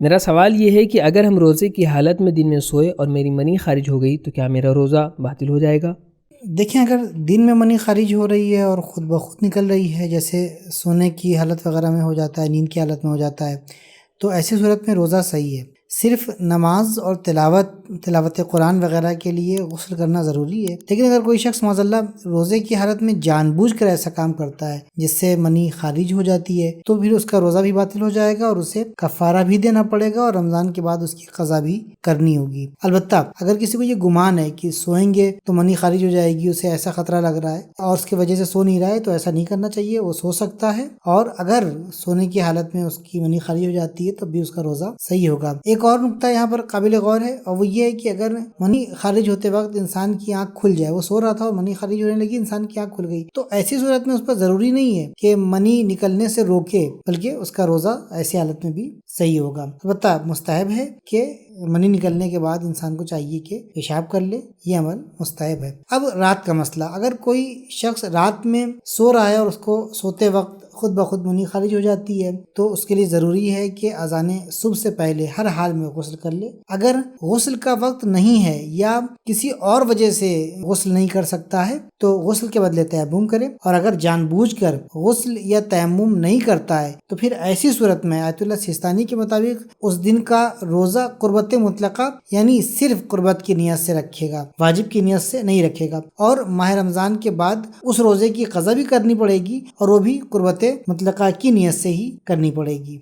میرا سوال یہ ہے کہ اگر ہم روزے کی حالت میں دن میں سوئے اور میری منی خارج ہو گئی تو کیا میرا روزہ باطل ہو جائے گا؟ دیکھیں، اگر دن میں منی خارج ہو رہی ہے اور خود بخود نکل رہی ہے، جیسے سونے کی حالت وغیرہ میں ہو جاتا ہے، نیند کی حالت میں ہو جاتا ہے، تو ایسی صورت میں روزہ صحیح ہے۔ صرف نماز اور تلاوت قرآن وغیرہ کے لیے غسل کرنا ضروری ہے، لیکن اگر کوئی شخص معاذ اللہ روزے کی حالت میں جان بوجھ کر ایسا کام کرتا ہے جس سے منی خارج ہو جاتی ہے، تو پھر اس کا روزہ بھی باطل ہو جائے گا اور اسے کفارہ بھی دینا پڑے گا اور رمضان کے بعد اس کی قضا بھی کرنی ہوگی۔ البتہ اگر کسی کو یہ گمان ہے کہ سوئیں گے تو منی خارج ہو جائے گی، اسے ایسا خطرہ لگ رہا ہے اور اس کی وجہ سے سو نہیں رہا ہے، تو ایسا نہیں کرنا چاہیے، وہ سو سکتا ہے، اور اگر سونے کی حالت میں اس کی منی خارج ہو جاتی ہے تب بھی اس کا روزہ صحیح ہوگا۔ ایک اور نقطہ یہاں پر قابل غور ہے، اور وہ یہ ہے کہ اگر منی خارج ہوتے وقت انسان کی آنکھ کھل جائے، وہ سو رہا تھا اور منی خارج ہونے لگی، انسان کی آنکھ کھل گئی، تو ایسی صورت میں اس پر ضروری نہیں ہے کہ منی نکلنے سے روکے، بلکہ اس کا روزہ ایسی حالت میں بھی صحیح ہوگا۔ البتہ مستحب ہے کہ منی نکلنے کے بعد انسان کو چاہیے کہ پیشاب کر لے، یہ عمل مستحب ہے۔ اب رات کا مسئلہ، اگر کوئی شخص رات میں سو رہا ہے اور اس کو سوتے وقت خود بخود منی خارج ہو جاتی ہے، تو اس کے لیے ضروری ہے کہ اذان صبح سے پہلے ہر حال میں غسل کر لے۔ اگر غسل کا وقت نہیں ہے یا کسی اور وجہ سے غسل نہیں کر سکتا ہے تو غسل کے بدلے تیمم کرے، اور اگر جان بوجھ کر غسل یا تیمم نہیں کرتا ہے تو پھر ایسی صورت میں آیت اللہ سیستانی کے مطابق اس دن کا روزہ قربت مطلقہ یعنی صرف قربت کی نیت سے رکھے گا، واجب کی نیت سے نہیں رکھے گا، اور ماہ رمضان کے بعد اس روزے کی قضا بھی کرنی پڑے گی اور وہ بھی قربت مطلقہ کی نیت سے ہی کرنی پڑے گی۔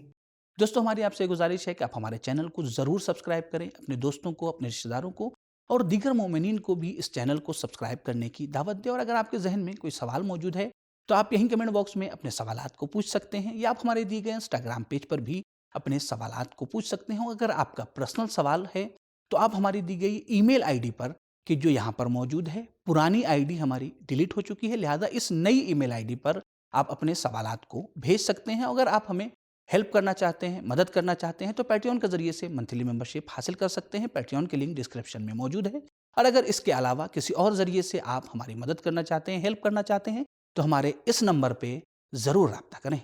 دوستو، ہماری آپ سے گزارش ہے کہ آپ ہمارے چینل کو ضرور سبسکرائب کریں، اپنے دوستوں کو، اپنے رشتہ داروں کو اور دیگر مومنین کو بھی اس چینل کو سبسکرائب کرنے کی دعوت دیں۔ اور اگر آپ کے ذہن میں کوئی سوال موجود ہے تو آپ یہیں کمنٹ باکس میں اپنے سوالات کو پوچھ سکتے ہیں، یا آپ ہمارے دیے گئے انسٹاگرام پیج پر بھی اپنے سوالات کو پوچھ سکتے ہیں۔ اگر آپ کا پرسنل سوال ہے تو آپ ہماری دی گئی ای میل آئی ڈی پر، کہ جو یہاں پر موجود ہے، پرانی آئی ڈی ہماری ڈیلیٹ ہو چکی ہے، لہٰذا اس نئی ای میل آئی ڈی پر آپ اپنے سوالات کو بھیج سکتے ہیں۔ اگر آپ ہمیں ہیلپ کرنا چاہتے ہیں، مدد کرنا چاہتے ہیں، تو پیٹریون کے ذریعے سے منتھلی ممبرشپ حاصل کر سکتے ہیں۔ پیٹریون کی لنک ڈسکرپشن میں موجود ہے۔ اور اگر اس کے علاوہ کسی اور ذریعے سے آپ ہماری مدد کرنا چاہتے ہیں، ہیلپ کرنا چاہتے ہیں، تو ہمارے اس نمبر پہ ضرور رابطہ کریں۔